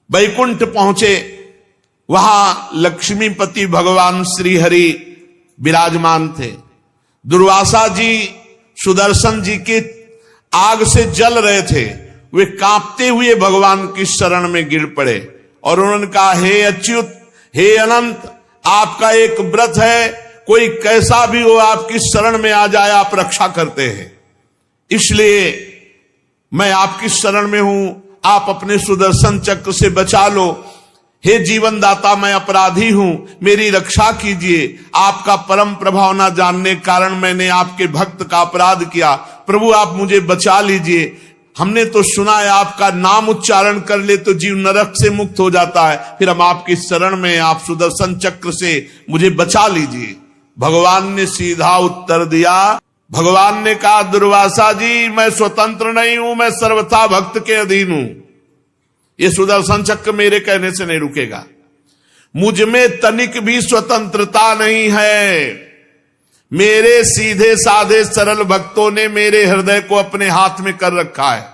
वैकुंठ पहुंचे, वहां लक्ष्मीपति भगवान श्री हरि विराजमान थे। दुर्वासा जी सुदर्शन जी के आग से जल रहे थे, वे कांपते हुए भगवान की शरण में गिर पड़े और उन्होंने कहा, हे अच्युत, हे अनंत, आपका एक व्रत है, कोई कैसा भी हो आपकी शरण में आ जाए आप रक्षा करते हैं, इसलिए मैं आपकी शरण में हूं, आप अपने सुदर्शन चक्र से बचा लो। हे जीवन दाता, मैं अपराधी हूं, मेरी रक्षा कीजिए। आपका परम प्रभाव ना जानने के कारण मैंने आपके भक्त का अपराध किया, प्रभु आप मुझे बचा लीजिए। हमने तो सुना है आपका नाम उच्चारण कर ले तो जीव नरक से मुक्त हो जाता है, फिर हम आपकी शरण में, आप सुदर्शन चक्र से मुझे बचा लीजिए। भगवान ने सीधा उत्तर दिया। भगवान ने कहा, दुर्वासा जी, मैं स्वतंत्र नहीं हूं, मैं सर्वथा भक्त के अधीन हूं। ये सुदर्शन चक्र मेरे कहने से नहीं रुकेगा। मुझ में तनिक भी स्वतंत्रता नहीं है। मेरे सीधे साधे सरल भक्तों ने मेरे हृदय को अपने हाथ में कर रखा है।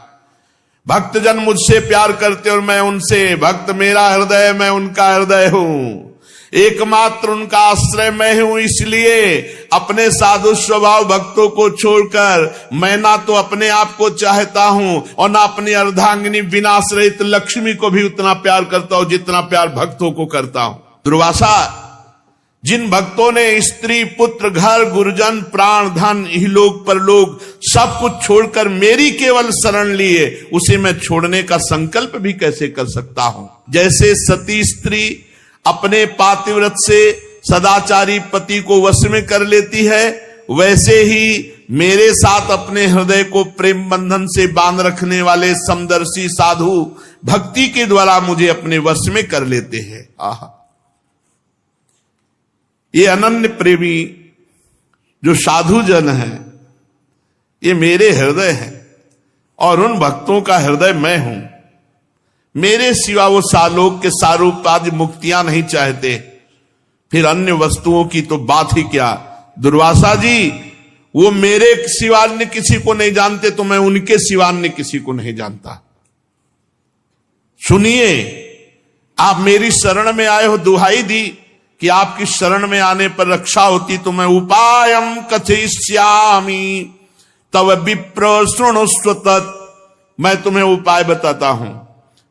भक्तजन मुझसे प्यार करते और मैं उनसे, भक्त मेरा हृदय, मैं उनका हृदय हूं, एकमात्र उनका आश्रय मैं हूं। इसलिए अपने साधु स्वभाव भक्तों को छोड़कर मैं ना तो अपने आप को चाहता हूं और ना अपनी अर्धांगिनी विनाश रहित लक्ष्मी को भी उतना प्यार करता हूं जितना प्यार भक्तों को करता हूं। दुर्वासा, जिन भक्तों ने स्त्री पुत्र घर गुरुजन प्राण धन इहलोक परलोक सब कुछ छोड़कर मेरी केवल शरण लिए, उसे मैं छोड़ने का संकल्प भी कैसे कर सकता हूं। जैसे सती स्त्री अपने पातिव्रत से सदाचारी पति को वश में कर लेती है, वैसे ही मेरे साथ अपने हृदय को प्रेम बंधन से बांध रखने वाले समदर्शी साधु भक्ति के द्वारा मुझे अपने वश में कर लेते हैं। आहा, ये अनन्य प्रेमी जो साधु जन है, ये मेरे हृदय है और उन भक्तों का हृदय मैं हूं। मेरे सिवा वो सालोक के सारूप आदि मुक्तियां नहीं चाहते, फिर अन्य वस्तुओं की तो बात ही क्या। दुर्वासा जी, वो मेरे सिवा अन्य किसी को नहीं जानते तो मैं उनके सिवा अन्य किसी को नहीं जानता। सुनिए, आप मेरी शरण में आए हो, दुहाई दी कि आपकी शरण में आने पर रक्षा होती तो मैं उपायम कथयिष्यामि तव विप्र शृणुष्व तत्, मैं तुम्हें उपाय बताता हूं।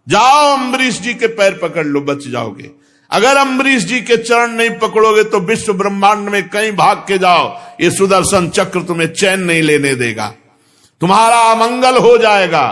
जाओ अम्बरीश जी के पैर पकड़ लो, बच जाओगे। अगर अम्बरीश जी के चरण नहीं पकड़ोगे तो विश्व ब्रह्मांड में कहीं भाग के जाओ, ये सुदर्शन चक्र तुम्हें चैन नहीं लेने देगा, तुम्हारा अमंगल हो जाएगा।